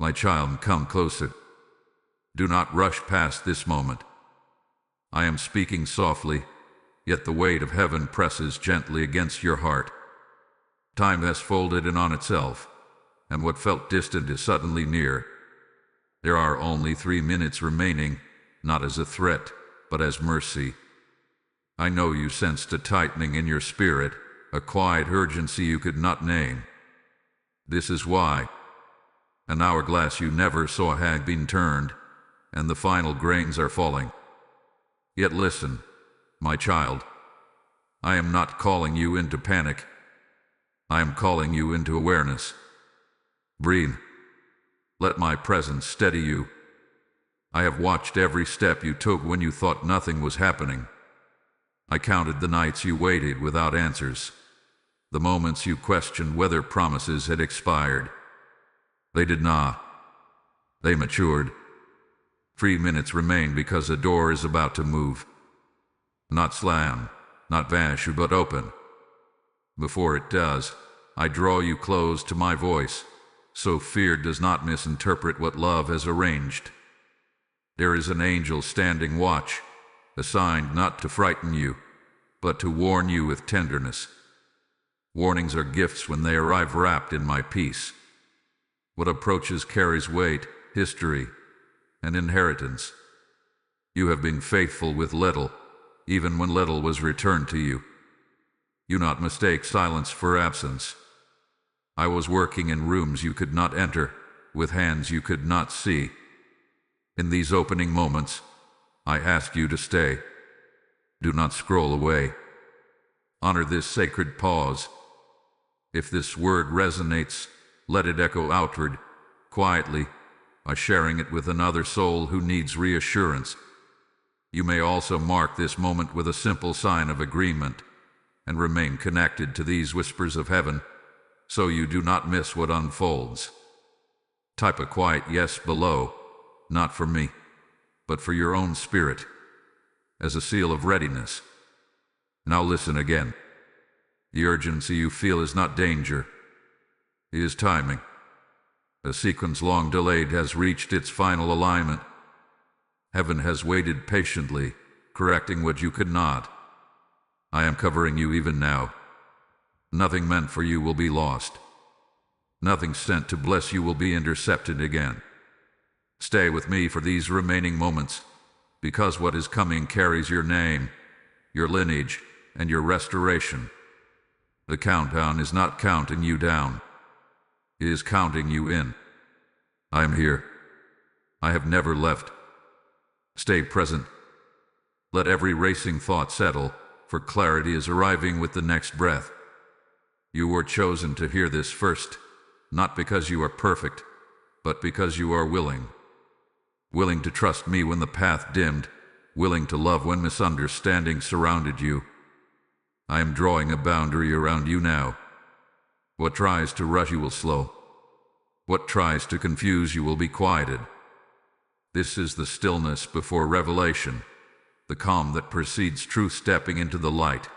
My child, come closer. Do not rush past this moment. I am speaking softly, yet the weight of heaven presses gently against your heart. Time has folded in on itself, and what felt distant is suddenly near. There are only 3 minutes remaining, not as a threat, but as mercy. I know you sensed a tightening in your spirit, a quiet urgency you could not name. This is why. An hourglass you never saw had been turned, and the final grains are falling. Yet listen, my child. I am not calling you into panic. I am calling you into awareness. Breathe. Let my presence steady you. I have watched every step you took when you thought nothing was happening. I counted the nights you waited without answers, the moments you questioned whether promises had expired. They did not. They matured. 3 minutes remain because a door is about to move. Not slam, not vanish, but open. Before it does, I draw you close to my voice, so fear does not misinterpret what love has arranged. There is an angel standing watch, assigned not to frighten you, but to warn you with tenderness. Warnings are gifts when they arrive wrapped in my peace. What approaches carries weight, history, and inheritance. You have been faithful with little, even when little was returned to you. You not mistake silence for absence. I was working in rooms you could not enter, with hands you could not see. In these opening moments, I ask you to stay. Do not scroll away. Honor this sacred pause. If this word resonates, let it echo outward, quietly, by sharing it with another soul who needs reassurance. You may also mark this moment with a simple sign of agreement, and remain connected to these whispers of heaven, so you do not miss what unfolds. Type a quiet yes below, not for me, but for your own spirit, as a seal of readiness. Now listen again. The urgency you feel is not danger. It is timing. A sequence long delayed has reached its final alignment. Heaven has waited patiently, correcting what you could not. I am covering you even now. Nothing meant for you will be lost. Nothing sent to bless you will be intercepted again. Stay with me for these remaining moments, because what is coming carries your name, your lineage, and your restoration. The countdown is not counting you down. It is counting you in. I am here. I have never left. Stay present. Let every racing thought settle, for clarity is arriving with the next breath. You were chosen to hear this first, not because you are perfect, but because you are willing. Willing to trust me when the path dimmed, willing to love when misunderstanding surrounded you. I am drawing a boundary around you now. What tries to rush you will slow. What tries to confuse you will be quieted. This is the stillness before revelation, the calm that precedes truth stepping into the light.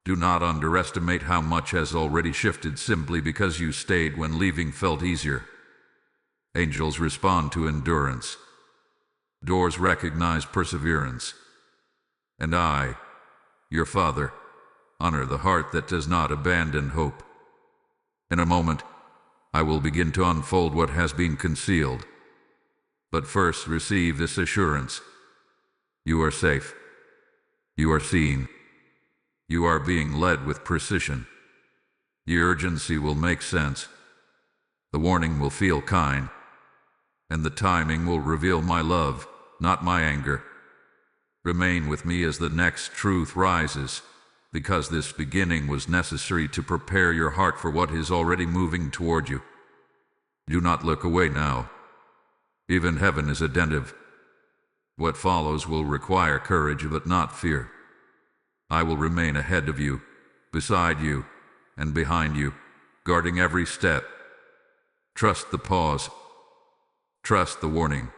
Do not underestimate how much has already shifted simply because you stayed when leaving felt easier. Angels respond to endurance. Doors recognize perseverance. And I, your Father, honor the heart that does not abandon hope. In a moment, I will begin to unfold what has been concealed. But first receive this assurance. You are safe. You are seen. You are being led with precision. The urgency will make sense. The warning will feel kind. And the timing will reveal my love, not my anger. Remain with me as the next truth rises, because this beginning was necessary to prepare your heart for what is already moving toward you. Do not look away now. Even heaven is attentive. What follows will require courage but not fear. I will remain ahead of you, beside you, and behind you, guarding every step. Trust the pause. Trust the warning.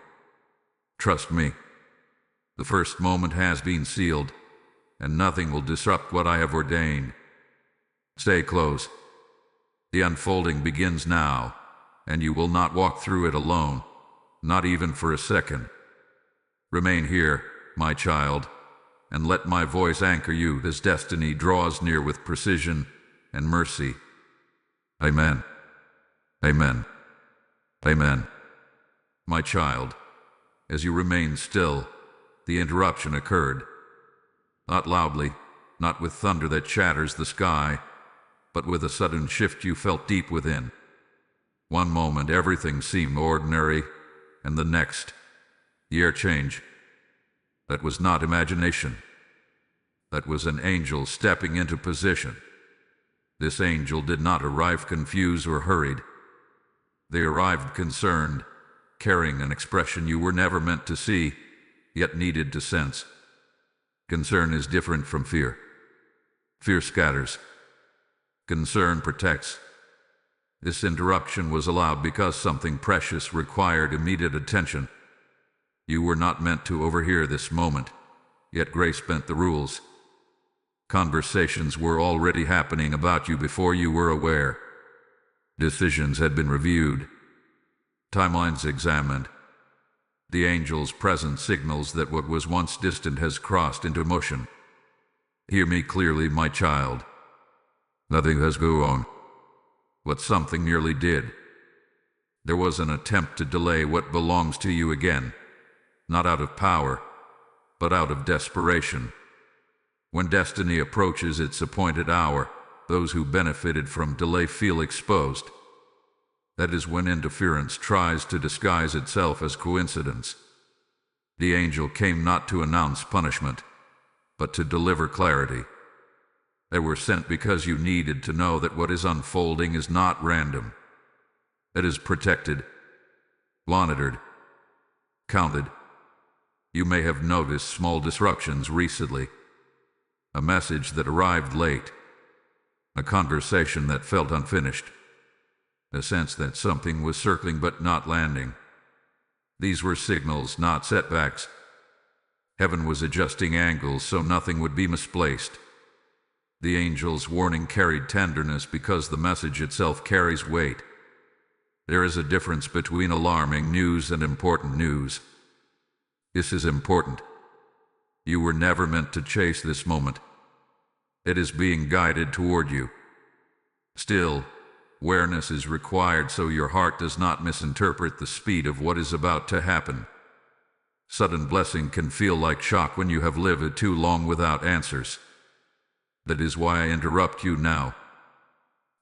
Trust me. The first moment has been sealed, and nothing will disrupt what I have ordained. Stay close. The unfolding begins now, and you will not walk through it alone, not even for a second. Remain here, my child, and let my voice anchor you as destiny draws near with precision and mercy. Amen. Amen. Amen. My child, as you remained still, the interruption occurred. Not loudly, not with thunder that shatters the sky, but with a sudden shift you felt deep within. One moment everything seemed ordinary, and the next, the air change. That was not imagination. That was an angel stepping into position. This angel did not arrive confused or hurried. They arrived concerned, carrying an expression you were never meant to see, yet needed to sense. Concern is different from fear. Fear scatters. Concern protects. This interruption was allowed because something precious required immediate attention. You were not meant to overhear this moment, yet grace bent the rules. Conversations were already happening about you before you were aware. Decisions had been reviewed. Timelines examined. The angel's presence signals that what was once distant has crossed into motion. Hear me clearly, my child. Nothing has gone wrong. What something nearly did. There was an attempt to delay what belongs to you again, not out of power, but out of desperation. When destiny approaches its appointed hour, those who benefited from delay feel exposed. That is when interference tries to disguise itself as coincidence. The angel came not to announce punishment, but to deliver clarity. They were sent because you needed to know that what is unfolding is not random. It is protected, monitored, counted. You may have noticed small disruptions recently. A message that arrived late. A conversation that felt unfinished. A sense that something was circling but not landing. These were signals, not setbacks. Heaven was adjusting angles so nothing would be misplaced. The angel's warning carried tenderness because the message itself carries weight. There is a difference between alarming news and important news. This is important. You were never meant to chase this moment. It is being guided toward you. Still, awareness is required so your heart does not misinterpret the speed of what is about to happen. Sudden blessing can feel like shock when you have lived too long without answers. That is why I interrupt you now.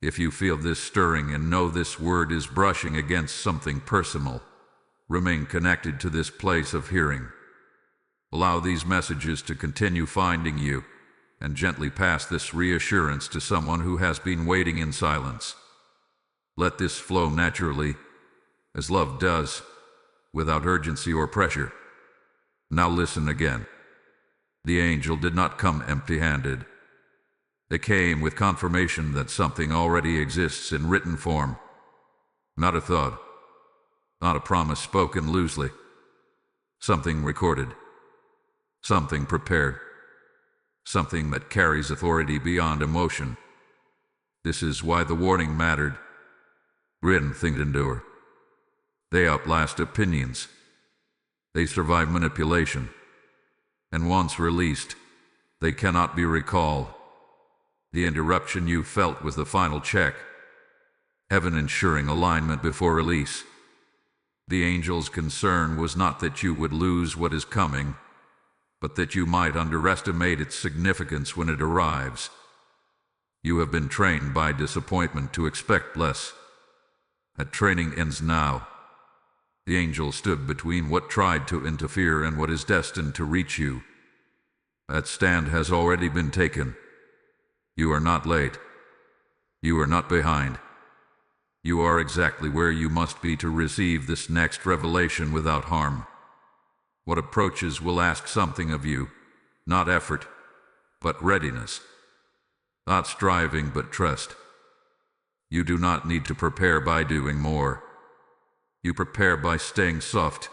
If you feel this stirring and know this word is brushing against something personal, remain connected to this place of hearing. Allow these messages to continue finding you, and gently pass this reassurance to someone who has been waiting in silence. Let this flow naturally, as love does, without urgency or pressure. Now listen again. The angel did not come empty-handed. They came with confirmation that something already exists in written form. Not a thought, not a promise spoken loosely. Something recorded, something prepared, something that carries authority beyond emotion. This is why the warning mattered. Written things endure. They outlast opinions. They survive manipulation. And once released, they cannot be recalled. The interruption you felt was the final check. Heaven ensuring alignment before release. The angel's concern was not that you would lose what is coming, but that you might underestimate its significance when it arrives. You have been trained by disappointment to expect less. That training ends now. The angel stood between what tried to interfere and what is destined to reach you. That stand has already been taken. You are not late. You are not behind. You are exactly where you must be to receive this next revelation without harm. What approaches will ask something of you, not effort, but readiness. Not striving, but trust. You do not need to prepare by doing more. You prepare by staying soft,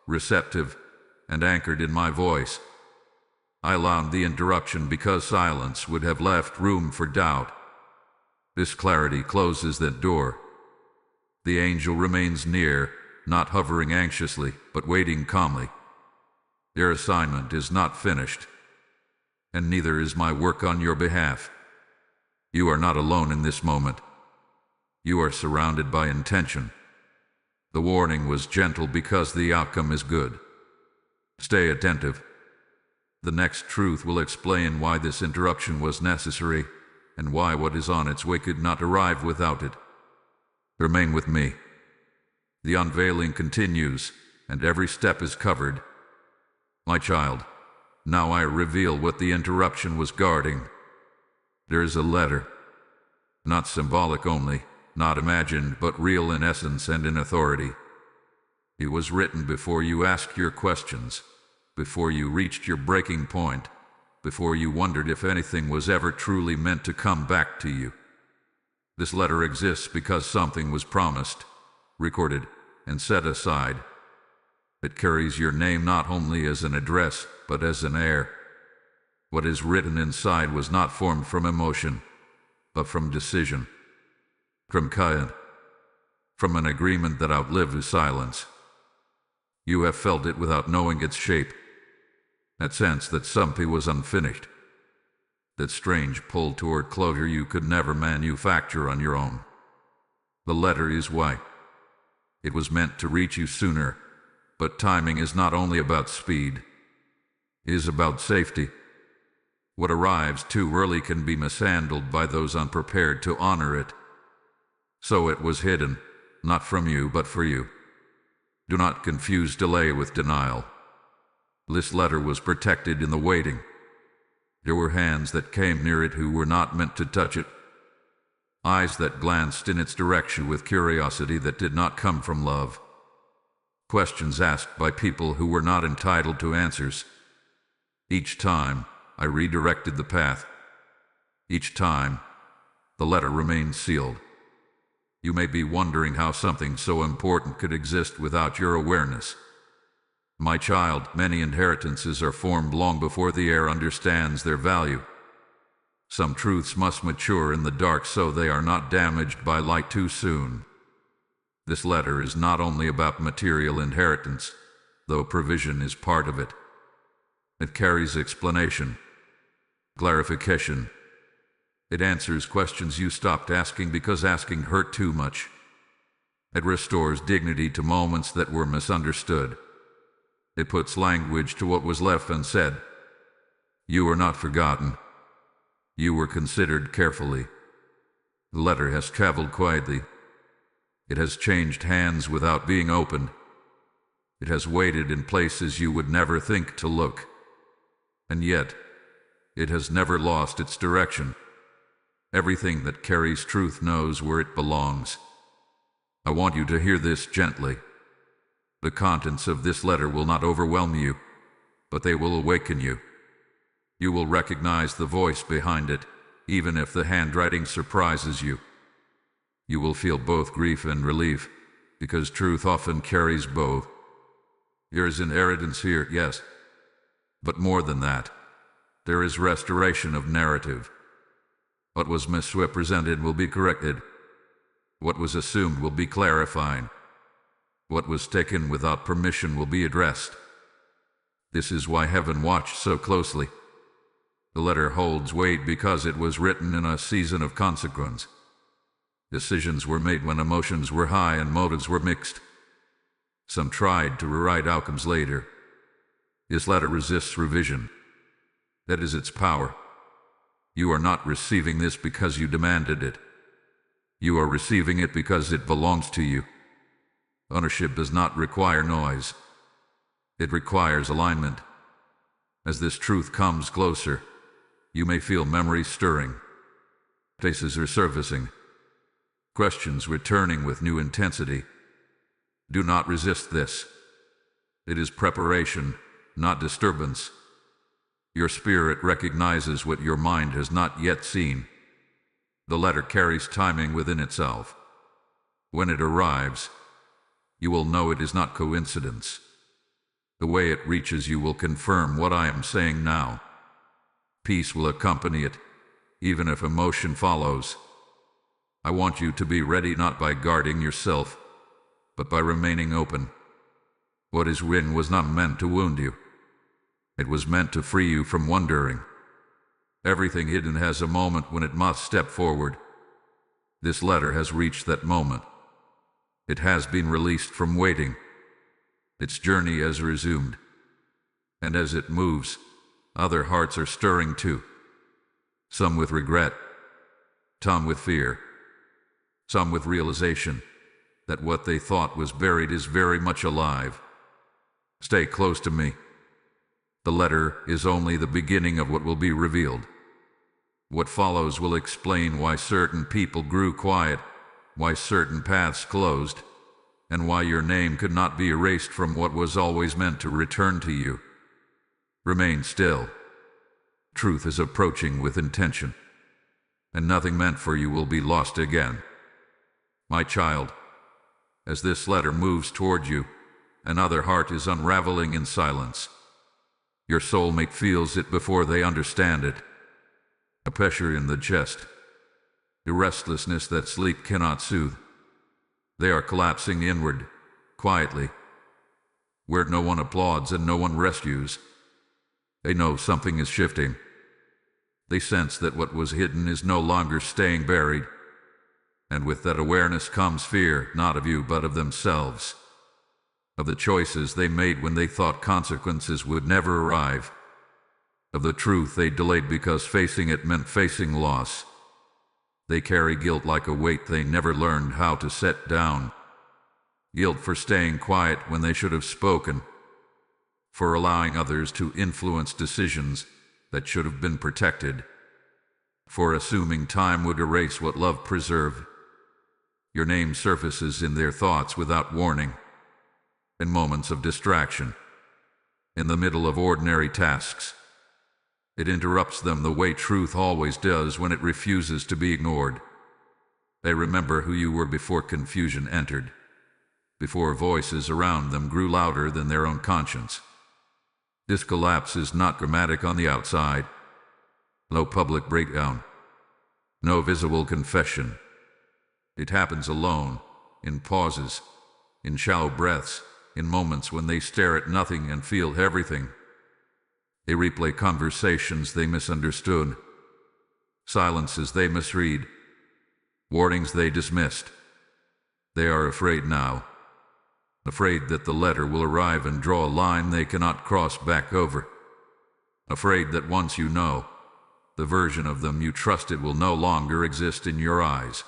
receptive, and anchored in my voice. I allowed the interruption because silence would have left room for doubt. This clarity closes that door. The angel remains near, not hovering anxiously, but waiting calmly. Your assignment is not finished, and neither is my work on your behalf. You are not alone in this moment. You are surrounded by intention. The warning was gentle because the outcome is good. Stay attentive. The next truth will explain why this interruption was necessary and why what is on its way could not arrive without it. Remain with me. The unveiling continues, and every step is covered. My child, now I reveal what the interruption was guarding. There is a letter, not symbolic only, not imagined, but real in essence and in authority. It was written before you asked your questions, before you reached your breaking point, before you wondered if anything was ever truly meant to come back to you. This letter exists because something was promised, recorded, and set aside. It carries your name not only as an address, but as an heir. What is written inside was not formed from emotion, but from decision, from Kayan, from an agreement that outlived silence. You have felt it without knowing its shape, that sense that something was unfinished, that strange pull toward closure you could never manufacture on your own. The letter is why. It was meant to reach you sooner, but timing is not only about speed, it is about safety. What arrives too early can be mishandled by those unprepared to honor it. So it was hidden, not from you but for you. Do not confuse delay with denial. This letter was protected in the waiting. There were hands that came near it who were not meant to touch it, eyes that glanced in its direction with curiosity that did not come from love, questions asked by people who were not entitled to answers. Each time, I redirected the path. Each time, the letter remained sealed. You may be wondering how something so important could exist without your awareness. My child, many inheritances are formed long before the heir understands their value. Some truths must mature in the dark so they are not damaged by light too soon. This letter is not only about material inheritance, though provision is part of it. It carries explanation, clarification. It answers questions you stopped asking because asking hurt too much. It restores dignity to moments that were misunderstood. It puts language to what was left unsaid. You are not forgotten. You were considered carefully. The letter has traveled quietly. It has changed hands without being opened. It has waited in places you would never think to look. And yet, it has never lost its direction. Everything that carries truth knows where it belongs. I want you to hear this gently. The contents of this letter will not overwhelm you, but they will awaken you. You will recognize the voice behind it, even if the handwriting surprises you. You will feel both grief and relief, because truth often carries both. There is inheritance here, yes, but more than that, there is restoration of narrative. What was misrepresented will be corrected. What was assumed will be clarified. What was taken without permission will be addressed. This is why heaven watched so closely. The letter holds weight because it was written in a season of consequence. Decisions were made when emotions were high and motives were mixed. Some tried to rewrite outcomes later. This letter resists revision. That is its power. You are not receiving this because you demanded it. You are receiving it because it belongs to you. Ownership does not require noise. It requires alignment. As this truth comes closer, you may feel memories stirring. Faces are surfacing. Questions returning with new intensity. Do not resist this. It is preparation, not disturbance. Your spirit recognizes what your mind has not yet seen. The letter carries timing within itself. When it arrives, you will know it is not coincidence. The way it reaches you will confirm what I am saying now. Peace will accompany it, even if emotion follows. I want you to be ready not by guarding yourself, but by remaining open. What is written was not meant to wound you. It was meant to free you from wondering. Everything hidden has a moment when it must step forward. This letter has reached that moment. It has been released from waiting. Its journey has resumed. And as it moves, other hearts are stirring too. Some with regret, some with fear, some with realization that what they thought was buried is very much alive. Stay close to me. The letter is only the beginning of what will be revealed. What follows will explain why certain people grew quiet, why certain paths closed, and why your name could not be erased from what was always meant to return to you. Remain still. Truth is approaching with intention, and nothing meant for you will be lost again. My child, as this letter moves toward you, another heart is unraveling in silence. Your soulmate feels it before they understand it. A pressure in the chest, a restlessness that sleep cannot soothe. They are collapsing inward, quietly, where no one applauds and no one rescues. They know something is shifting. They sense that what was hidden is no longer staying buried. And with that awareness comes fear, not of you but of themselves. Of the choices they made when they thought consequences would never arrive. Of the truth they delayed because facing it meant facing loss. They carry guilt like a weight they never learned how to set down. Guilt for staying quiet when they should have spoken. For allowing others to influence decisions that should have been protected. For assuming time would erase what love preserved. Your name surfaces in their thoughts without warning. In moments of distraction. In the middle of ordinary tasks. It interrupts them the way truth always does when it refuses to be ignored. They remember who you were before confusion entered. Before voices around them grew louder than their own conscience. This collapse is not dramatic on the outside. No public breakdown. No visible confession. It happens alone, in pauses, in shallow breaths, in moments when they stare at nothing and feel everything. They replay conversations they misunderstood, silences they misread, warnings they dismissed. They are afraid now, afraid that the letter will arrive and draw a line they cannot cross back over, afraid that once you know, the version of them you trusted will no longer exist in your eyes.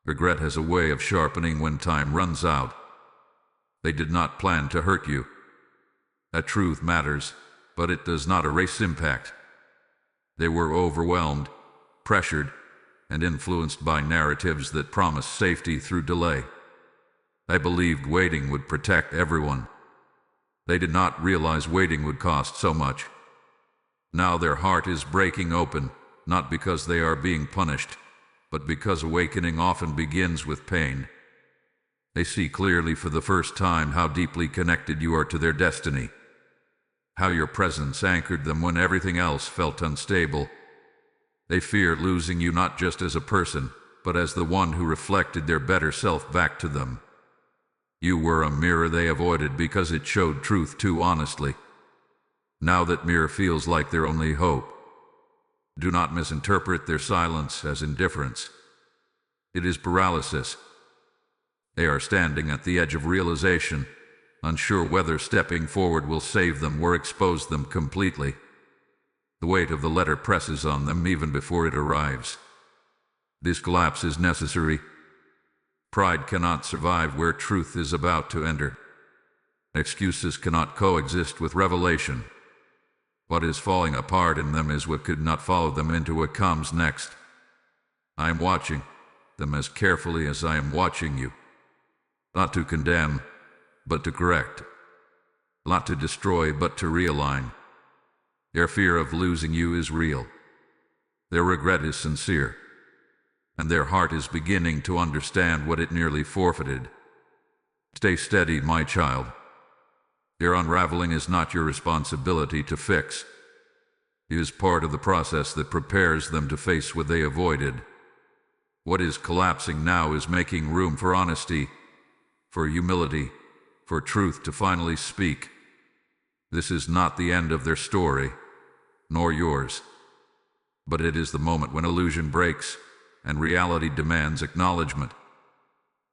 Regret has a way of sharpening when time runs out. They did not plan to hurt you. That truth matters, but it does not erase impact. They were overwhelmed, pressured, and influenced by narratives that promised safety through delay. They believed waiting would protect everyone. They did not realize waiting would cost so much. Now their heart is breaking open, not because they are being punished, but because awakening often begins with pain. They see clearly for the first time how deeply connected you are to their destiny. How your presence anchored them when everything else felt unstable. They fear losing you not just as a person, but as the one who reflected their better self back to them. You were a mirror they avoided because it showed truth too honestly. Now that mirror feels like their only hope. Do not misinterpret their silence as indifference. It is paralysis. They are standing at the edge of realization, unsure whether stepping forward will save them or expose them completely. The weight of the letter presses on them even before it arrives. This collapse is necessary. Pride cannot survive where truth is about to enter. Excuses cannot coexist with revelation. What is falling apart in them is what could not follow them into what comes next. I am watching them as carefully as I am watching you. Not to condemn, but to correct. Not to destroy, but to realign. Their fear of losing you is real. Their regret is sincere. And their heart is beginning to understand what it nearly forfeited. Stay steady, my child. Their unraveling is not your responsibility to fix. It is part of the process that prepares them to face what they avoided. What is collapsing now is making room for honesty, for humility, for truth to finally speak. This is not the end of their story, nor yours. But it is the moment when illusion breaks and reality demands acknowledgement.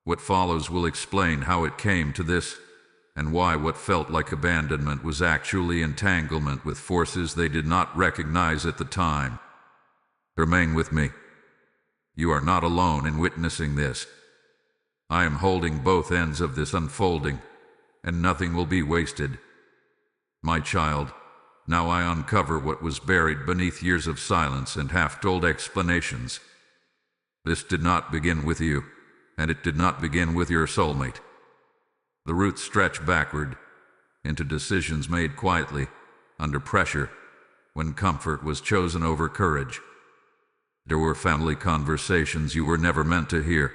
What follows will explain how it came to this, and why what felt like abandonment was actually entanglement with forces they did not recognize at the time. Remain with me. You are not alone in witnessing this. I am holding both ends of this unfolding, and nothing will be wasted. My child, now I uncover what was buried beneath years of silence and half-told explanations. This did not begin with you, and it did not begin with your soulmate. The roots stretch backward into decisions made quietly, under pressure, when comfort was chosen over courage. There were family conversations you were never meant to hear,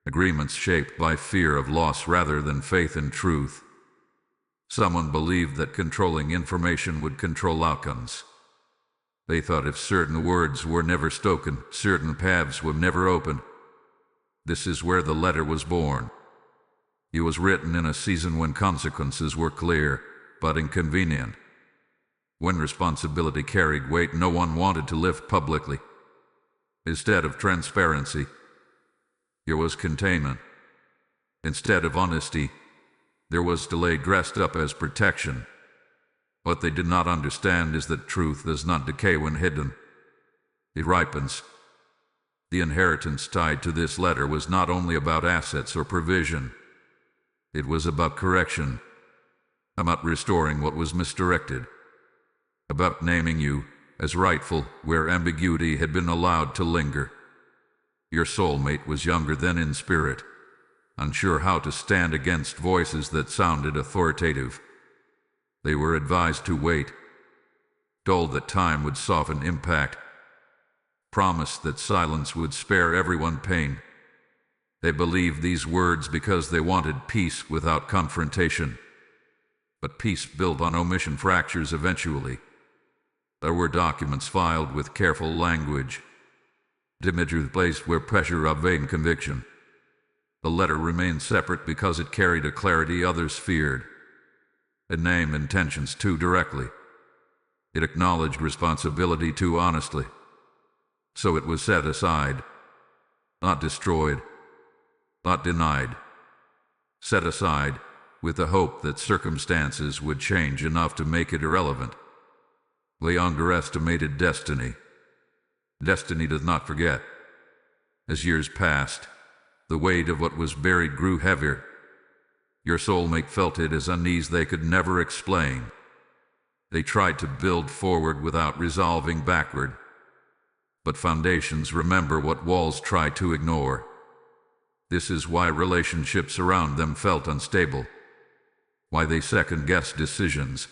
agreements shaped by fear of loss rather than faith in truth. Someone believed that controlling information would control outcomes. They thought if certain words were never spoken, certain paths would never open. This is where the letter was born. It was written in a season when consequences were clear, but inconvenient. When responsibility carried weight no one wanted to lift publicly. Instead of transparency, there was containment. Instead of honesty, there was delay dressed up as protection. What they did not understand is that truth does not decay when hidden. It ripens. The inheritance tied to this letter was not only about assets or provision. It was about correction, about restoring what was misdirected, about naming you as rightful where ambiguity had been allowed to linger. Your soulmate was younger than in spirit, unsure how to stand against voices that sounded authoritative. They were advised to wait, told that time would soften impact, promised that silence would spare everyone pain. They believed these words because they wanted peace without confrontation. But peace built on omission fractures eventually. There were documents filed with careful language, imagery placed where pressure obeyed conviction. The letter remained separate because it carried a clarity others feared. It named intentions too directly. It acknowledged responsibility too honestly. So it was set aside, not destroyed, not denied. Set aside, with the hope that circumstances would change enough to make it irrelevant. They underestimated destiny. Destiny does not forget. As years passed, the weight of what was buried grew heavier. Your soulmate felt it as unease they could never explain. They tried to build forward without resolving backward. But foundations remember what walls try to ignore. This is why relationships around them felt unstable, why they second-guessed decisions,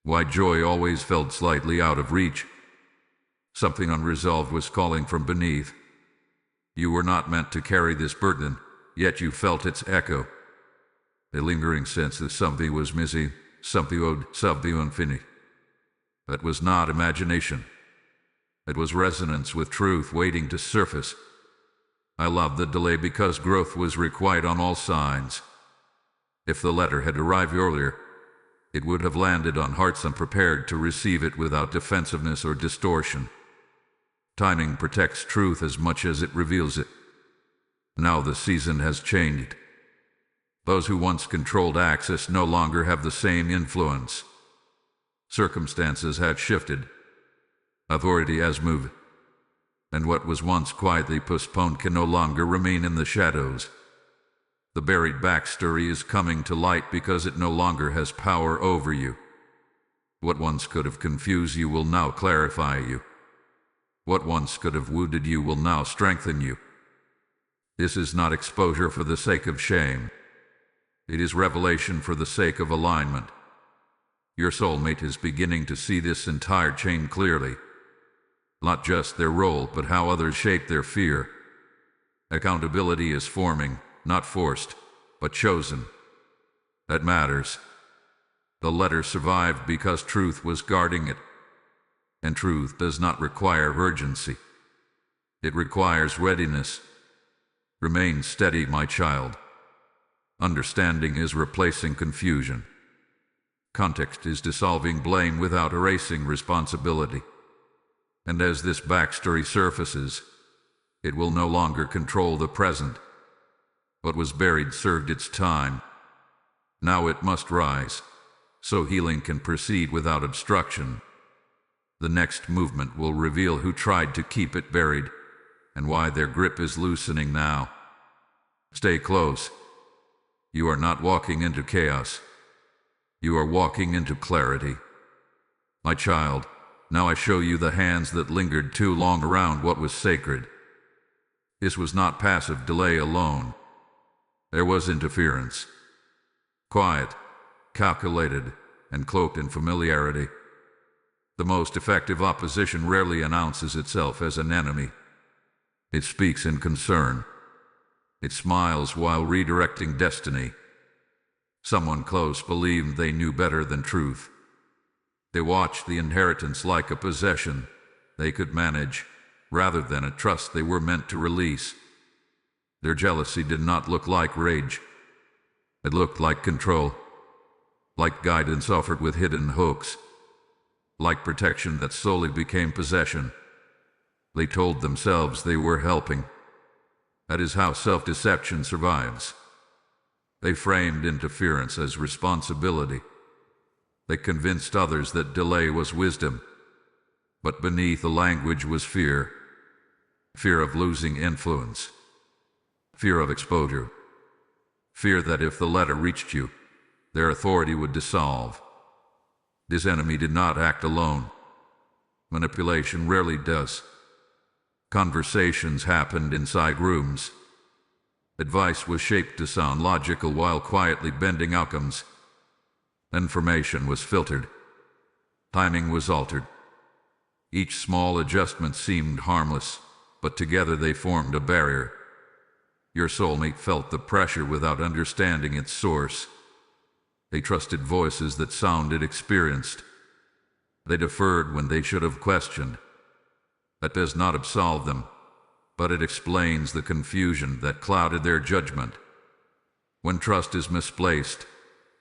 why joy always felt slightly out of reach. Something unresolved was calling from beneath. You were not meant to carry this burden, yet you felt its echo. A lingering sense that something was missing, something owed, something unfinished. That was not imagination. It was resonance with truth waiting to surface. I loved the delay because growth was required on all sides. If the letter had arrived earlier, it would have landed on hearts unprepared to receive it without defensiveness or distortion. Timing protects truth as much as it reveals it. Now the season has changed. Those who once controlled access no longer have the same influence. Circumstances have shifted. Authority has moved. And what was once quietly postponed can no longer remain in the shadows. The buried backstory is coming to light because it no longer has power over you. What once could have confused you will now clarify you. What once could have wounded you will now strengthen you. This is not exposure for the sake of shame. It is revelation for the sake of alignment. Your soulmate is beginning to see this entire chain clearly. Not just their role, but how others shape their fear. Accountability is forming, not forced, but chosen. That matters. The letter survived because truth was guarding it. And truth does not require urgency. It requires readiness. Remain steady, my child. Understanding is replacing confusion. Context is dissolving blame without erasing responsibility. And as this backstory surfaces, it will no longer control the present. What was buried served its time. Now it must rise, so healing can proceed without obstruction. The next movement will reveal who tried to keep it buried, and why their grip is loosening now. Stay close. You are not walking into chaos. You are walking into clarity. My child, now I show you the hands that lingered too long around what was sacred. This was not passive delay alone. There was interference. Quiet, calculated, and cloaked in familiarity. The most effective opposition rarely announces itself as an enemy. It speaks in concern. It smiles while redirecting destiny. Someone close believed they knew better than truth. They watched the inheritance like a possession they could manage, rather than a trust they were meant to release. Their jealousy did not look like rage. It looked like control, like guidance offered with hidden hooks, like protection that slowly became possession. They told themselves they were helping. That is how self-deception survives. They framed interference as responsibility. They convinced others that delay was wisdom. But beneath the language was fear. Fear of losing influence. Fear of exposure. Fear that if the letter reached you, their authority would dissolve. This enemy did not act alone. Manipulation rarely does. Conversations happened inside rooms. Advice was shaped to sound logical while quietly bending outcomes. Information was filtered. Timing was altered. Each small adjustment seemed harmless, but together they formed a barrier. Your soulmate felt the pressure without understanding its source. They trusted voices that sounded experienced. They deferred when they should have questioned. That does not absolve them, but it explains the confusion that clouded their judgment. When trust is misplaced,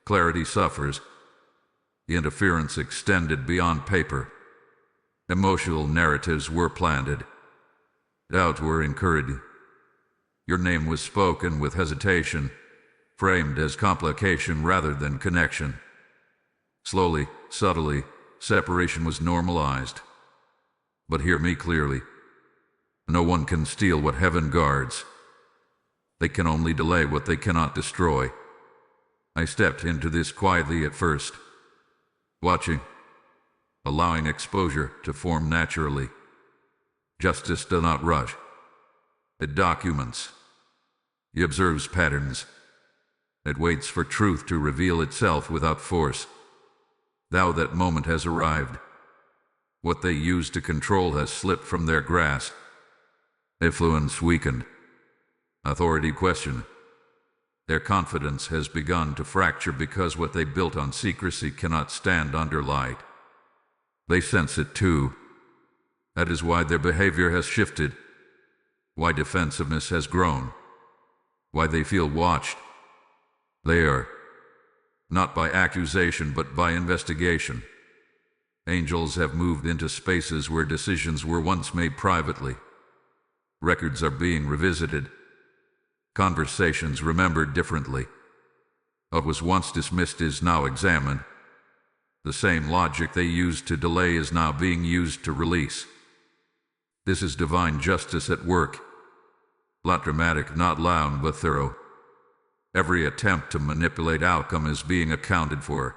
clarity suffers. The interference extended beyond paper. Emotional narratives were planted. Doubts were encouraged. Your name was spoken with hesitation, framed as complication rather than connection. Slowly, subtly, separation was normalized. But hear me clearly. No one can steal what heaven guards. They can only delay what they cannot destroy. I stepped into this quietly at first, watching, allowing exposure to form naturally. Justice does not rush. It documents. It observes patterns. It waits for truth to reveal itself without force. Now that moment has arrived. What they used to control has slipped from their grasp. Influence weakened. Authority questioned. Their confidence has begun to fracture because what they built on secrecy cannot stand under light. They sense it too. That is why their behavior has shifted. Why defensiveness has grown. Why they feel watched. They are, not by accusation but by investigation. Angels have moved into spaces where decisions were once made privately. Records are being revisited. Conversations remembered differently. What was once dismissed is now examined. The same logic they used to delay is now being used to release. This is divine justice at work. Not dramatic, not loud, but thorough. Every attempt to manipulate outcome is being accounted for.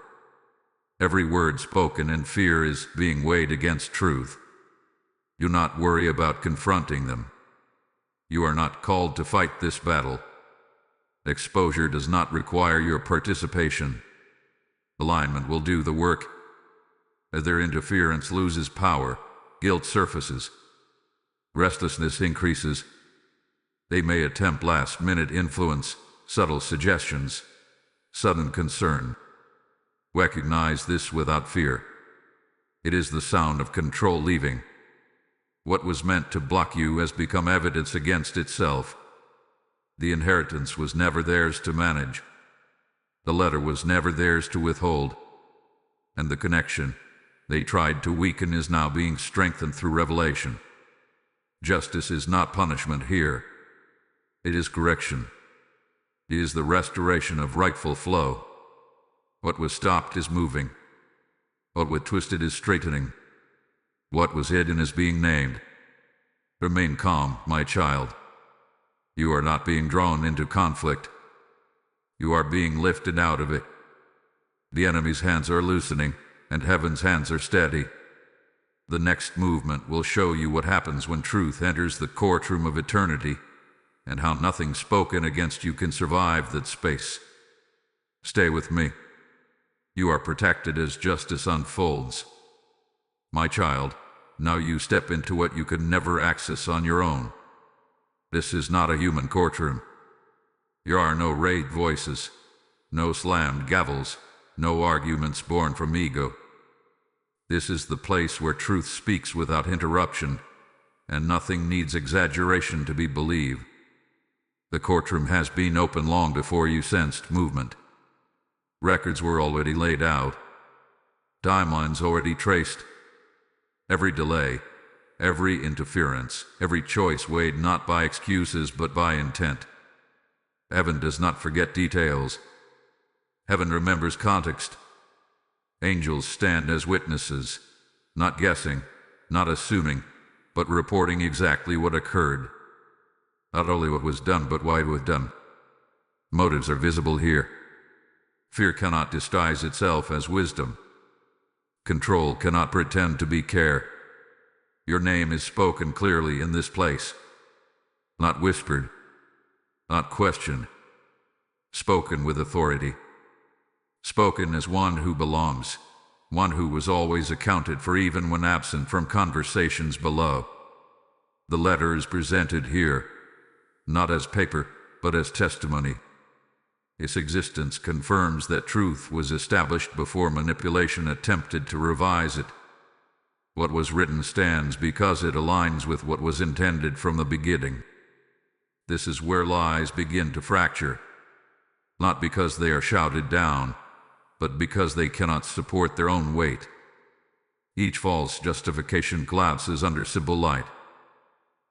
Every word spoken in fear is being weighed against truth. Do not worry about confronting them. You are not called to fight this battle. Exposure does not require your participation. Alignment will do the work. As their interference loses power, guilt surfaces. Restlessness increases. They may attempt last-minute influence, subtle suggestions, sudden concern. Recognize this without fear. It is the sound of control leaving. What was meant to block you has become evidence against itself. The inheritance was never theirs to manage. The letter was never theirs to withhold. And the connection they tried to weaken is now being strengthened through revelation. Justice is not punishment here. It is correction. It is the restoration of rightful flow. What was stopped is moving. What was twisted is straightening. What was hidden is being named. Remain calm, my child. You are not being drawn into conflict. You are being lifted out of it. The enemy's hands are loosening, and heaven's hands are steady. The next movement will show you what happens when truth enters the courtroom of eternity, and how nothing spoken against you can survive that space. Stay with me. You are protected as justice unfolds. My child, now you step into what you could never access on your own. This is not a human courtroom. There are no raid voices, no slammed gavels, no arguments born from ego. This is the place where truth speaks without interruption, and nothing needs exaggeration to be believed. The courtroom has been open long before you sensed movement. Records were already laid out. Timelines already traced. Every delay, every interference, every choice weighed not by excuses but by intent. Heaven does not forget details. Heaven remembers context. Angels stand as witnesses, not guessing, not assuming, but reporting exactly what occurred. Not only what was done, but why it was done. Motives are visible here. Fear cannot disguise itself as wisdom. Control cannot pretend to be care. Your name is spoken clearly in this place. Not whispered, not questioned. Spoken with authority. Spoken as one who belongs, one who was always accounted for even when absent from conversations below. The letter is presented here, not as paper, but as testimony. Its existence confirms that truth was established before manipulation attempted to revise it. What was written stands because it aligns with what was intended from the beginning. This is where lies begin to fracture, not because they are shouted down, but because they cannot support their own weight. Each false justification collapses under symbol light.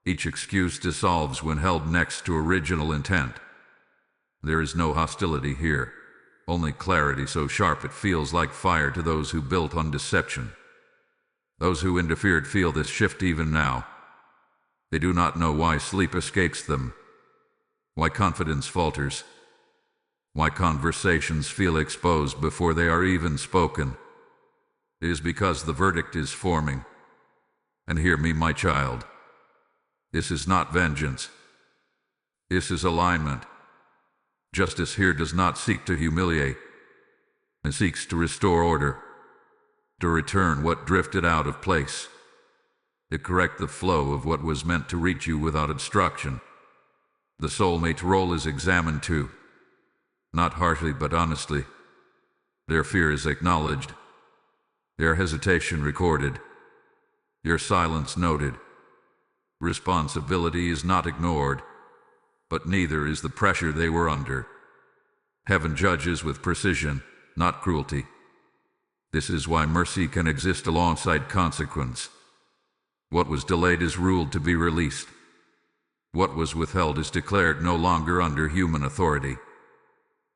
Each excuse dissolves when held next to original intent. There is no hostility here, only clarity so sharp it feels like fire to those who built on deception. Those who interfered feel this shift even now. They do not know why sleep escapes them, why confidence falters, why conversations feel exposed before they are even spoken. It is because the verdict is forming. And hear me, my child. This is not vengeance. This is alignment. Justice here does not seek to humiliate. It seeks to restore order, to return what drifted out of place, to correct the flow of what was meant to reach you without obstruction. The soulmate role is examined too, not harshly but honestly. Their fear is acknowledged, their hesitation recorded, your silence noted. Responsibility is not ignored, but neither is the pressure they were under. Heaven judges with precision, not cruelty. This is why mercy can exist alongside consequence. What was delayed is ruled to be released. What was withheld is declared no longer under human authority.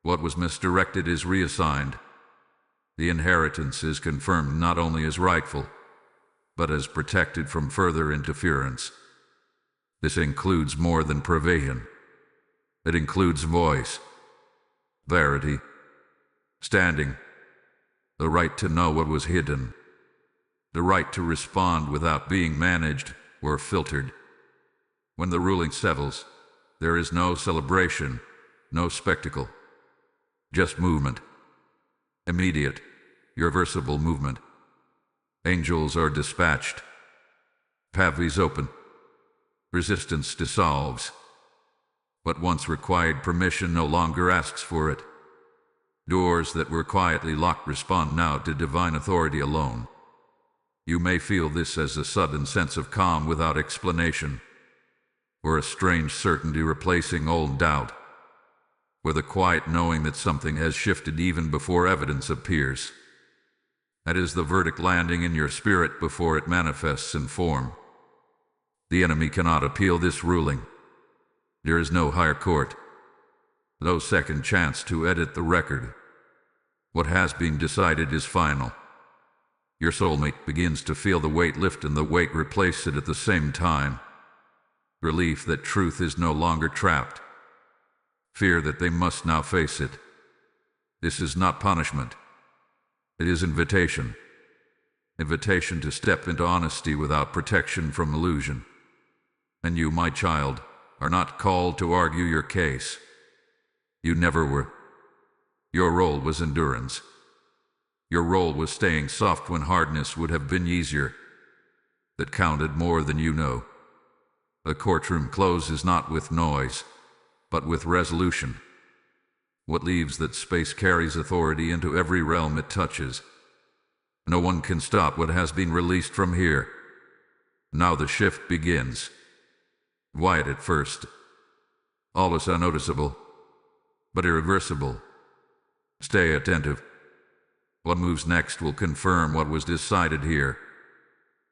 What was misdirected is reassigned. The inheritance is confirmed not only as rightful, but as protected from further interference. This includes more than provision. It includes voice, verity, standing, the right to know what was hidden, the right to respond without being managed or filtered. When the ruling settles, there is no celebration, no spectacle, just movement. Immediate, irreversible movement. Angels are dispatched. Pathways open. Resistance dissolves. What once required permission no longer asks for it. Doors that were quietly locked respond now to divine authority alone. You may feel this as a sudden sense of calm without explanation, or a strange certainty replacing old doubt, or the quiet knowing that something has shifted even before evidence appears. That is the verdict landing in your spirit before it manifests in form. The enemy cannot appeal this ruling. There is no higher court, no second chance to edit the record. What has been decided is final. Your soulmate begins to feel the weight lift and the weight replace it at the same time. Relief that truth is no longer trapped. Fear that they must now face it. This is not punishment. It is invitation. Invitation to step into honesty without protection from illusion. And you, my child, are not called to argue your case. You never were. Your role was endurance. Your role was staying soft when hardness would have been easier. That counted more than you know. A courtroom closes not with noise, but with resolution. What leaves that space carries authority into every realm it touches. No one can stop what has been released from here. Now the shift begins. Quiet at first. All is unnoticeable, but irreversible. Stay attentive. What moves next will confirm what was decided here.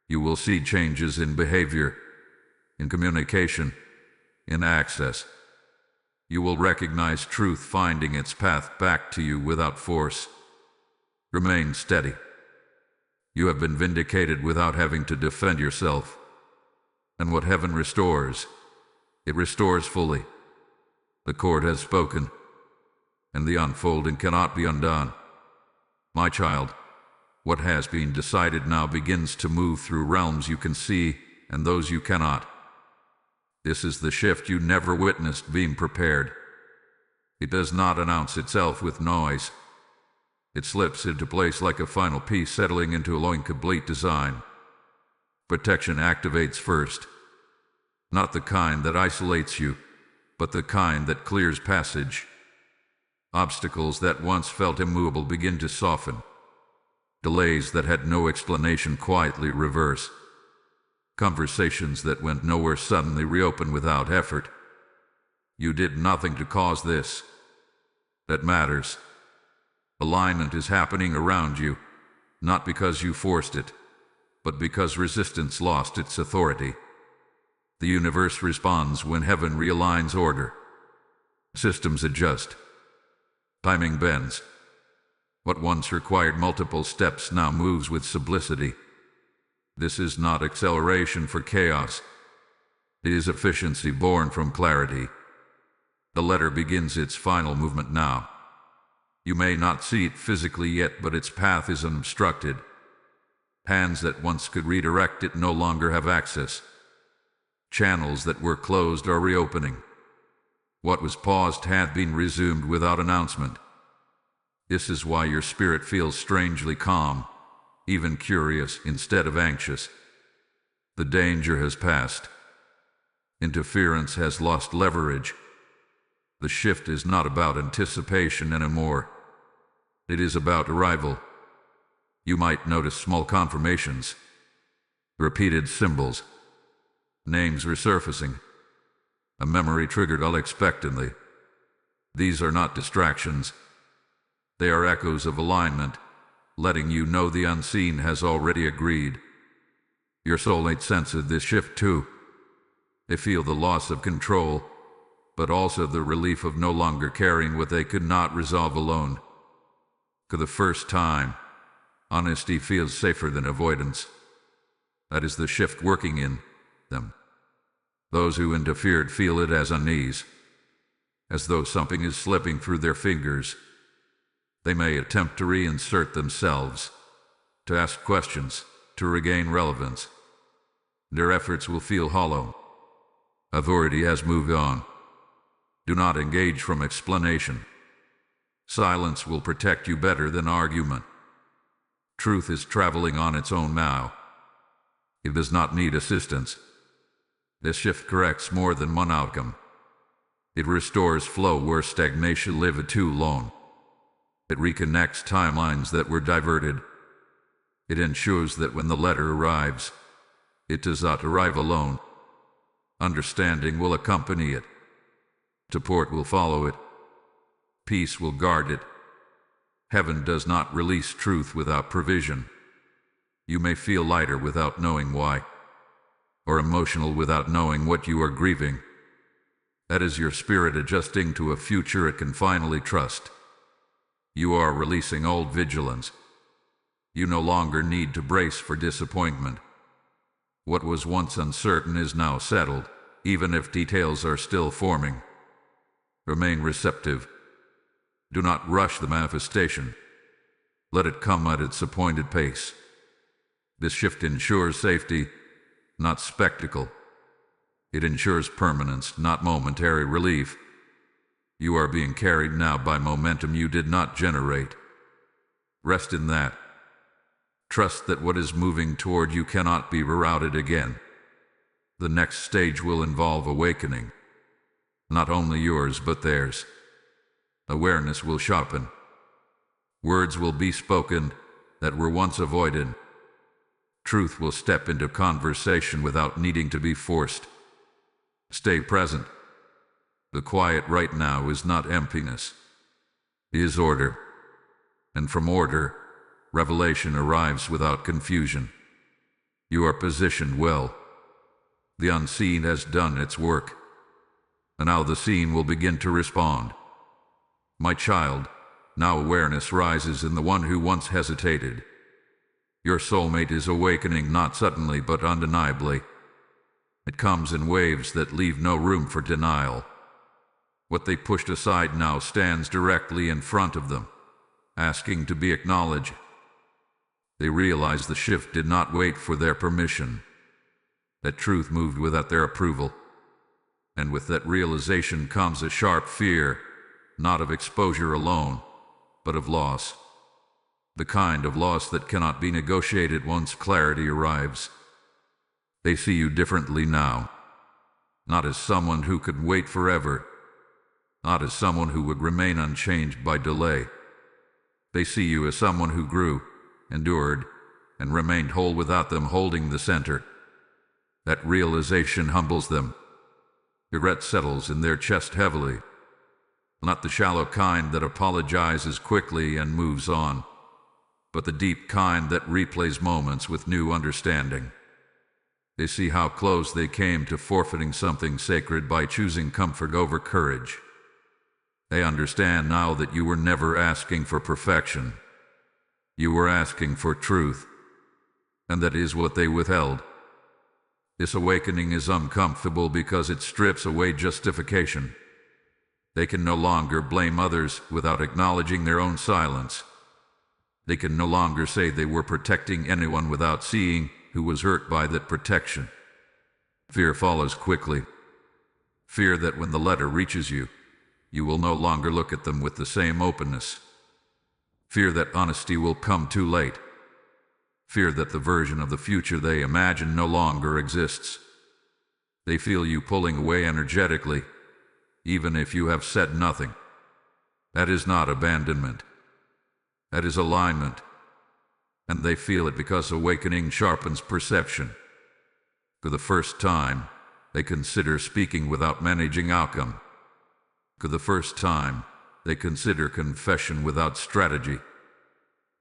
You will see changes in behavior, in communication, in access. You will recognize truth finding its path back to you without force. Remain steady. You have been vindicated without having to defend yourself. And what heaven restores, it restores fully. The court has spoken, and the unfolding cannot be undone. My child, what has been decided now begins to move through realms you can see and those you cannot. This is the shift you never witnessed being prepared. It does not announce itself with noise. It slips into place like a final piece settling into a incomplete design. Protection activates first. Not the kind that isolates you, but the kind that clears passage. Obstacles that once felt immovable begin to soften. Delays that had no explanation quietly reverse. Conversations that went nowhere suddenly reopen without effort. You did nothing to cause this. That matters. Alignment is happening around you, not because you forced it, but because resistance lost its authority. The universe responds when heaven realigns order. Systems adjust. Timing bends. What once required multiple steps now moves with simplicity. This is not acceleration for chaos. It is efficiency born from clarity. The letter begins its final movement now. You may not see it physically yet, but its path is unobstructed. Hands that once could redirect it no longer have access. Channels that were closed are reopening. What was paused had been resumed without announcement. This is why your spirit feels strangely calm, even curious instead of anxious. The danger has passed. Interference has lost leverage. The shift is not about anticipation anymore. It is about arrival. You might notice small confirmations, repeated symbols, names resurfacing, a memory triggered unexpectedly. These are not distractions. They are echoes of alignment, letting you know the unseen has already agreed. Your soulmate senses this shift too. They feel the loss of control, but also the relief of no longer carrying what they could not resolve alone. For the first time, honesty feels safer than avoidance. That is the shift working in them. Those who interfered feel it as unease, as though something is slipping through their fingers. They may attempt to reinsert themselves, to ask questions, to regain relevance. Their efforts will feel hollow. Authority has moved on. Do not engage from explanation. Silence will protect you better than argument. Truth is traveling on its own now. It does not need assistance. This shift corrects more than one outcome. It restores flow where stagnation lived too long. It reconnects timelines that were diverted. It ensures that when the letter arrives, it does not arrive alone. Understanding will accompany it. Support will follow it. Peace will guard it. Heaven does not release truth without provision. You may feel lighter without knowing why, or emotional without knowing what you are grieving. That is your spirit adjusting to a future it can finally trust. You are releasing old vigilance. You no longer need to brace for disappointment. What was once uncertain is now settled, even if details are still forming. Remain receptive. Do not rush the manifestation. Let it come at its appointed pace. This shift ensures safety, not spectacle. It ensures permanence, not momentary relief. You are being carried now by momentum you did not generate. Rest in that. Trust that what is moving toward you cannot be rerouted again. The next stage will involve awakening. Not only yours, but theirs. Awareness will sharpen. Words will be spoken that were once avoided. Truth will step into conversation without needing to be forced. Stay present. The quiet right now is not emptiness. It is order. And from order, revelation arrives without confusion. You are positioned well. The unseen has done its work. And now the seen will begin to respond. My child, now awareness rises in the one who once hesitated. Your soulmate is awakening not suddenly but undeniably. It comes in waves that leave no room for denial. What they pushed aside now stands directly in front of them, asking to be acknowledged. They realize the shift did not wait for their permission, that truth moved without their approval. And with that realization comes a sharp fear, not of exposure alone, but of loss. The kind of loss that cannot be negotiated once clarity arrives. They see you differently now, not as someone who could wait forever, not as someone who would remain unchanged by delay. They see you as someone who grew, endured, and remained whole without them holding the center. That realization humbles them. Regret settles in their chest heavily, not the shallow kind that apologizes quickly and moves on, but the deep kind that replays moments with new understanding. They see how close they came to forfeiting something sacred by choosing comfort over courage. They understand now that you were never asking for perfection. You were asking for truth, and that is what they withheld. This awakening is uncomfortable because it strips away justification. They can no longer blame others without acknowledging their own silence. They can no longer say they were protecting anyone without seeing who was hurt by that protection. Fear follows quickly. Fear that when the letter reaches you, you will no longer look at them with the same openness. Fear that honesty will come too late. Fear that the version of the future they imagine no longer exists. They feel you pulling away energetically, even if you have said nothing. That is not abandonment. That is alignment. And they feel it because awakening sharpens perception. For the first time, they consider speaking without managing outcome. For the first time, they consider confession without strategy.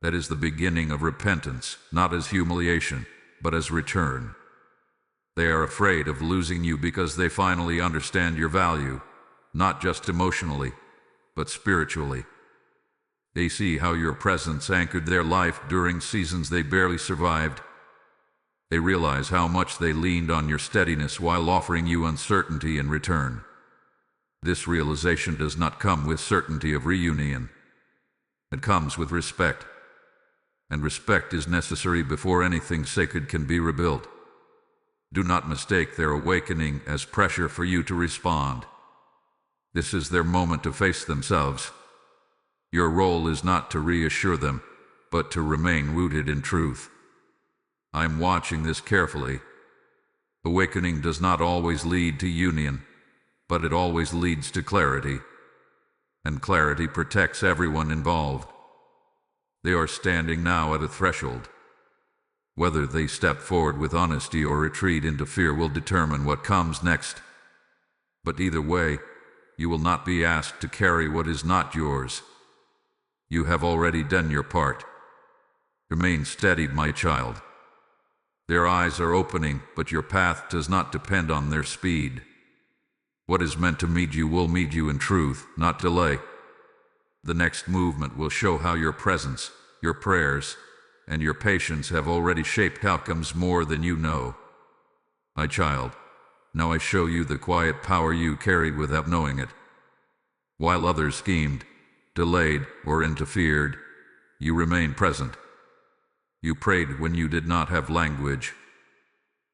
That is the beginning of repentance, not as humiliation, but as return. They are afraid of losing you because they finally understand your value, not just emotionally, but spiritually. They see how your presence anchored their life during seasons they barely survived. They realize how much they leaned on your steadiness while offering you uncertainty in return. This realization does not come with certainty of reunion. It comes with respect. And respect is necessary before anything sacred can be rebuilt. Do not mistake their awakening as pressure for you to respond. This is their moment to face themselves. Your role is not to reassure them, but to remain rooted in truth. I am watching this carefully. Awakening does not always lead to union, but it always leads to clarity. And clarity protects everyone involved. They are standing now at a threshold. Whether they step forward with honesty or retreat into fear will determine what comes next. But either way, you will not be asked to carry what is not yours. You have already done your part. Remain steady, my child. Their eyes are opening, but your path does not depend on their speed. What is meant to meet you will meet you in truth, not delay. The next movement will show how your presence, your prayers, and your patience have already shaped outcomes more than you know. My child, now I show you the quiet power you carried without knowing it. While others schemed, delayed, or interfered, you remained present. You prayed when you did not have language.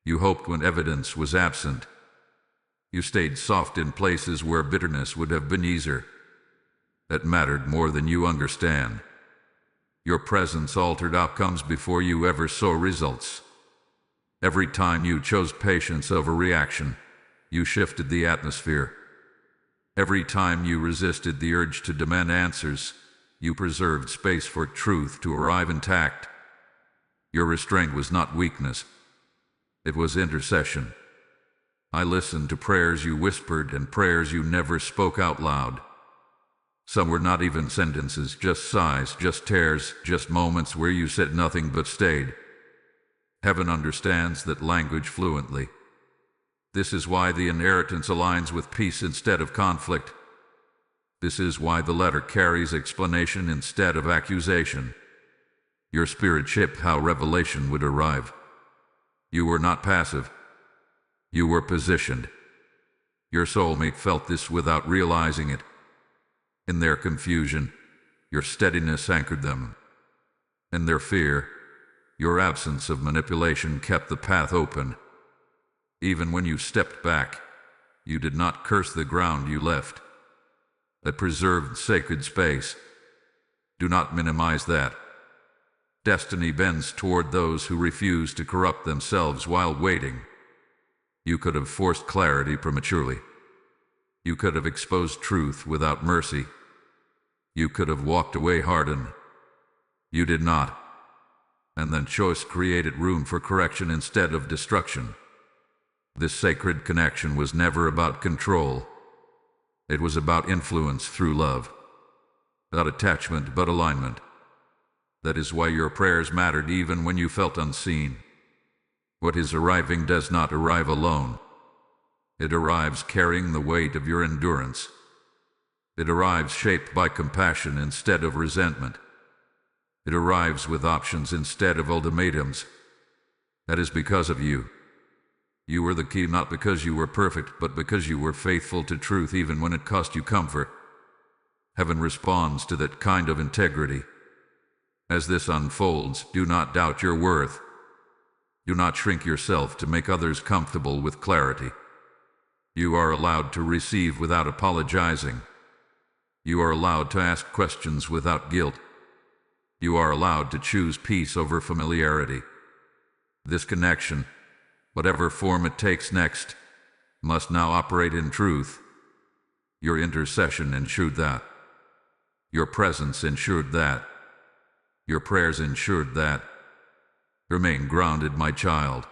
You hoped when evidence was absent. You stayed soft in places where bitterness would have been easier. That mattered more than you understand. Your presence altered outcomes before you ever saw results. Every time you chose patience over reaction, you shifted the atmosphere. Every time you resisted the urge to demand answers, you preserved space for truth to arrive intact. Your restraint was not weakness. It was intercession. I listened to prayers you whispered and prayers you never spoke out loud. Some were not even sentences, just sighs, just tears, just moments where you said nothing but stayed. Heaven understands that language fluently. This is why the inheritance aligns with peace instead of conflict. This is why the letter carries explanation instead of accusation. Your spirit shaped how revelation would arrive. You were not passive. You were positioned. Your soulmate felt this without realizing it. In their confusion, your steadiness anchored them. In their fear, your absence of manipulation kept the path open. Even when you stepped back, you did not curse the ground you left. That preserved sacred space. Do not minimize that. Destiny bends toward those who refuse to corrupt themselves while waiting. You could have forced clarity prematurely. You could have exposed truth without mercy. You could have walked away hardened. You did not. And then choice created room for correction instead of destruction. This sacred connection was never about control. It was about influence through love. Not attachment, but alignment. That is why your prayers mattered even when you felt unseen. What is arriving does not arrive alone. It arrives carrying the weight of your endurance. It arrives shaped by compassion instead of resentment. It arrives with options instead of ultimatums. That is because of you. You were the key not because you were perfect, but because you were faithful to truth even when it cost you comfort. Heaven responds to that kind of integrity. As this unfolds, do not doubt your worth. Do not shrink yourself to make others comfortable with clarity. You are allowed to receive without apologizing. You are allowed to ask questions without guilt. You are allowed to choose peace over familiarity. This connection, whatever form it takes next, must now operate in truth. Your intercession ensured that. Your presence ensured that. Your prayers ensured that. Remain grounded, my child.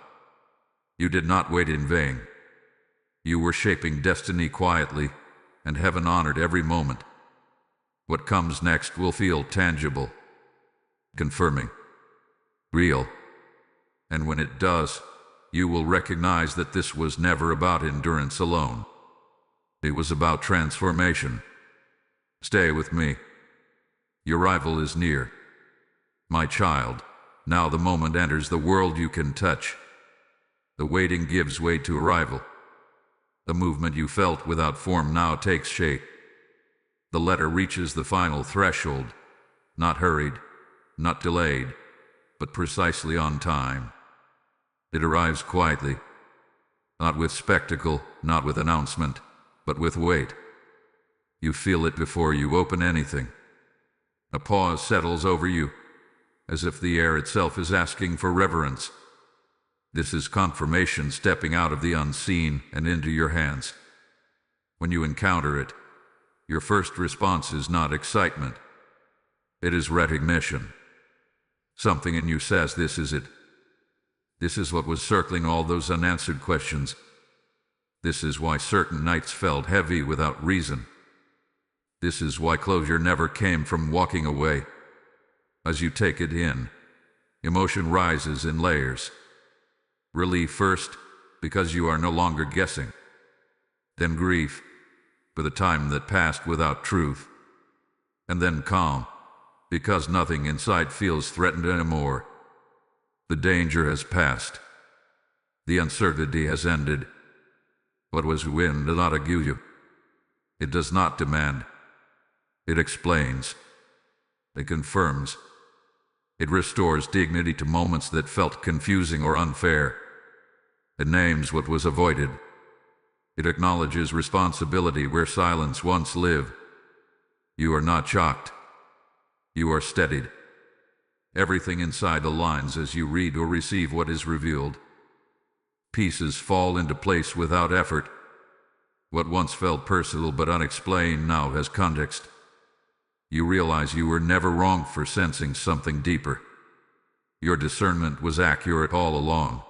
You did not wait in vain. You were shaping destiny quietly, and heaven honored every moment. What comes next will feel tangible, confirming, real. And when it does, you will recognize that this was never about endurance alone. It was about transformation. Stay with me. Your arrival is near. My child, now the moment enters the world you can touch. The waiting gives way to arrival. The movement you felt without form now takes shape. The letter reaches the final threshold, not hurried, not delayed, but precisely on time. It arrives quietly, not with spectacle, not with announcement, but with weight. You feel it before you open anything. A pause settles over you, as if the air itself is asking for reverence. This is confirmation stepping out of the unseen and into your hands. When you encounter it, your first response is not excitement. It is recognition. Something in you says this is it. This is what was circling all those unanswered questions. This is why certain nights felt heavy without reason. This is why closure never came from walking away. As you take it in, emotion rises in layers. Relief first, because you are no longer guessing. Then grief, for the time that passed without truth. And then calm, because nothing inside feels threatened anymore. The danger has passed. The uncertainty has ended. What was wind does not accuse you. It does not demand. It explains. It confirms. It restores dignity to moments that felt confusing or unfair. It names what was avoided. It acknowledges responsibility where silence once lived. You are not shocked. You are steadied. Everything inside aligns as you read or receive what is revealed. Pieces fall into place without effort. What once felt personal but unexplained now has context. You realize you were never wrong for sensing something deeper. Your discernment was accurate all along.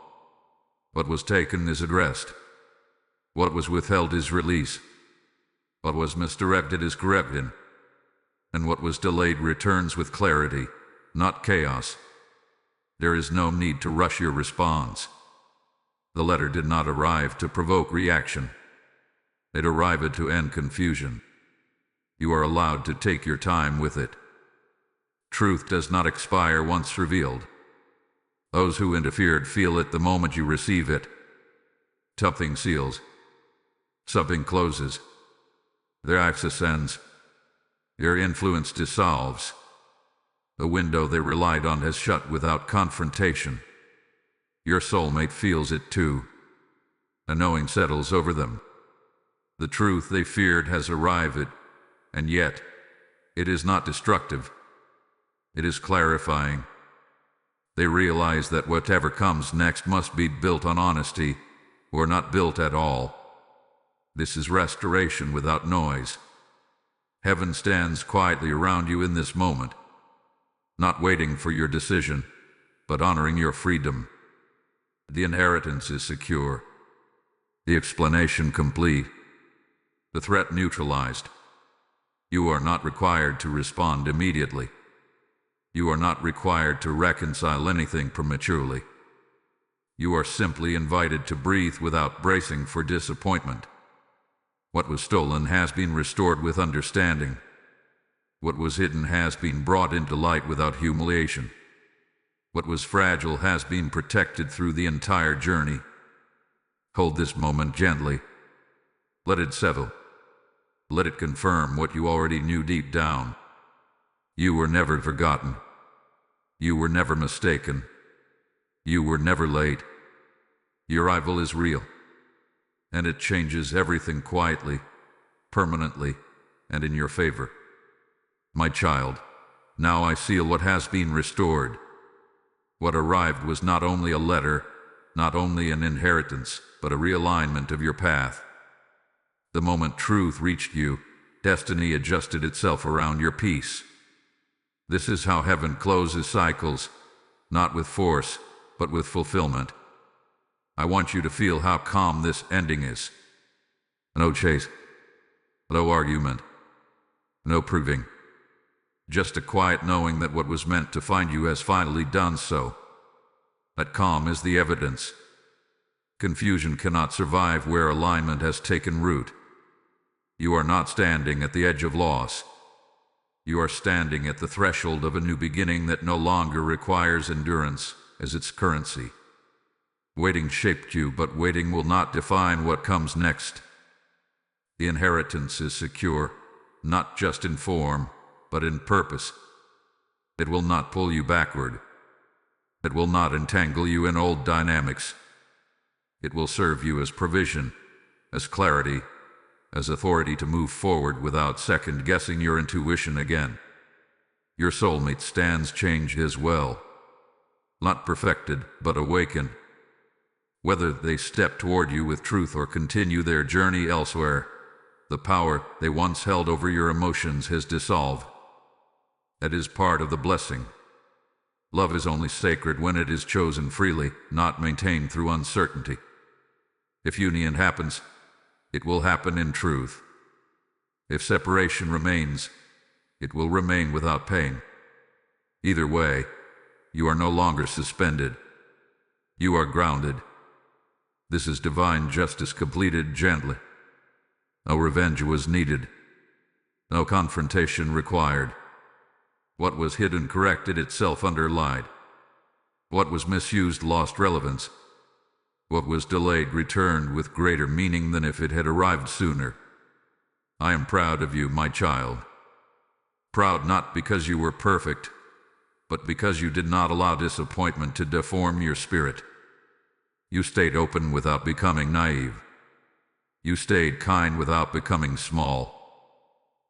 What was taken is addressed. What was withheld is released. What was misdirected is corrected. And what was delayed returns with clarity, not chaos. There is no need to rush your response. The letter did not arrive to provoke reaction. It arrived to end confusion. You are allowed to take your time with it. Truth does not expire once revealed. Those who interfered feel it the moment you receive it. Something seals. Something closes. Their access ends. Your influence dissolves. The window they relied on has shut without confrontation. Your soulmate feels it too. A knowing settles over them. The truth they feared has arrived, and yet, it is not destructive. It is clarifying. They realize that whatever comes next must be built on honesty, or not built at all. This is restoration without noise. Heaven stands quietly around you in this moment, not waiting for your decision, but honoring your freedom. The inheritance is secure. The explanation complete. The threat neutralized. You are not required to respond immediately. You are not required to reconcile anything prematurely. You are simply invited to breathe without bracing for disappointment. What was stolen has been restored with understanding. What was hidden has been brought into light without humiliation. What was fragile has been protected through the entire journey. Hold this moment gently. Let it settle. Let it confirm what you already knew deep down. You were never forgotten. You were never mistaken. You were never late. Your arrival is real. And it changes everything quietly, permanently, and in your favor. My child, now I seal what has been restored. What arrived was not only a letter, not only an inheritance, but a realignment of your path. The moment truth reached you, destiny adjusted itself around your peace. This is how heaven closes cycles, not with force, but with fulfillment. I want you to feel how calm this ending is. No chase, no argument, no proving. Just a quiet knowing that what was meant to find you has finally done so. That calm is the evidence. Confusion cannot survive where alignment has taken root. You are not standing at the edge of loss. You are standing at the threshold of a new beginning that no longer requires endurance as its currency. Waiting shaped you, but waiting will not define what comes next. The inheritance is secure, not just in form, but in purpose. It will not pull you backward. It will not entangle you in old dynamics. It will serve you as provision, as clarity, as authority to move forward without second-guessing your intuition again. Your soulmate stands changed as well. Not perfected, but awakened. Whether they step toward you with truth or continue their journey elsewhere, the power they once held over your emotions has dissolved. That is part of the blessing. Love is only sacred when it is chosen freely, not maintained through uncertainty. If union happens, it will happen in truth. If separation remains, it will remain without pain. Either way, you are no longer suspended. You are grounded. This is divine justice completed gently. No revenge was needed. No confrontation required. What was hidden corrected itself underlined. What was misused lost relevance. What was delayed returned with greater meaning than if it had arrived sooner. I am proud of you, my child. Proud not because you were perfect, but because you did not allow disappointment to deform your spirit. You stayed open without becoming naive. You stayed kind without becoming small.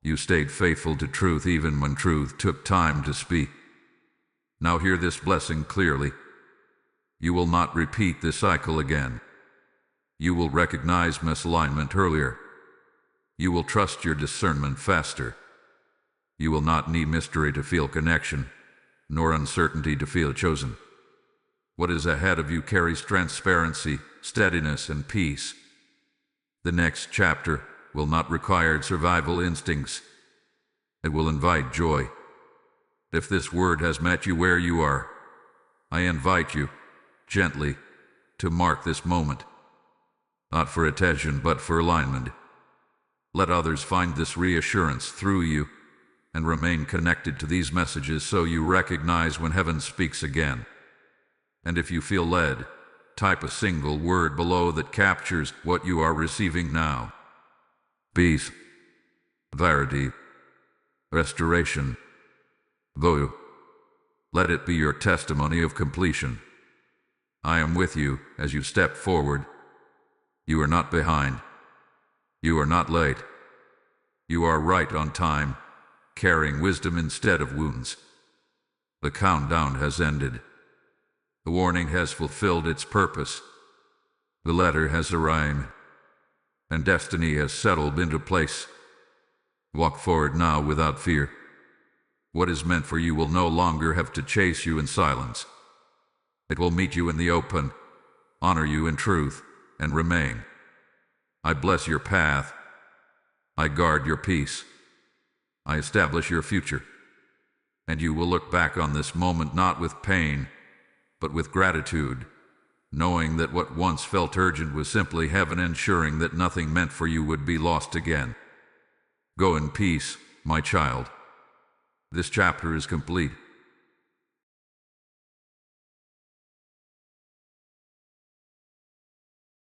You stayed faithful to truth even when truth took time to speak. Now hear this blessing clearly. You will not repeat this cycle again. You will recognize misalignment earlier. You will trust your discernment faster. You will not need mystery to feel connection, nor uncertainty to feel chosen. What is ahead of you carries transparency, steadiness, and peace. The next chapter will not require survival instincts. It will invite joy. If this word has met you where you are, I invite you, gently, to mark this moment. Not for attention, but for alignment. Let others find this reassurance through you, and remain connected to these messages so you recognize when heaven speaks again. And if you feel led, type a single word below that captures what you are receiving now. Peace, clarity, restoration, vow. Let it be your testimony of completion. I am with you as you step forward. You are not behind. You are not late. You are right on time, carrying wisdom instead of wounds. The countdown has ended. The warning has fulfilled its purpose. The letter has arrived, and destiny has settled into place. Walk forward now without fear. What is meant for you will no longer have to chase you in silence. It will meet you in the open, honor you in truth, and remain. I bless your path. I guard your peace. I establish your future. And you will look back on this moment not with pain, but with gratitude, knowing that what once felt urgent was simply heaven ensuring that nothing meant for you would be lost again. Go in peace, my child. This chapter is complete.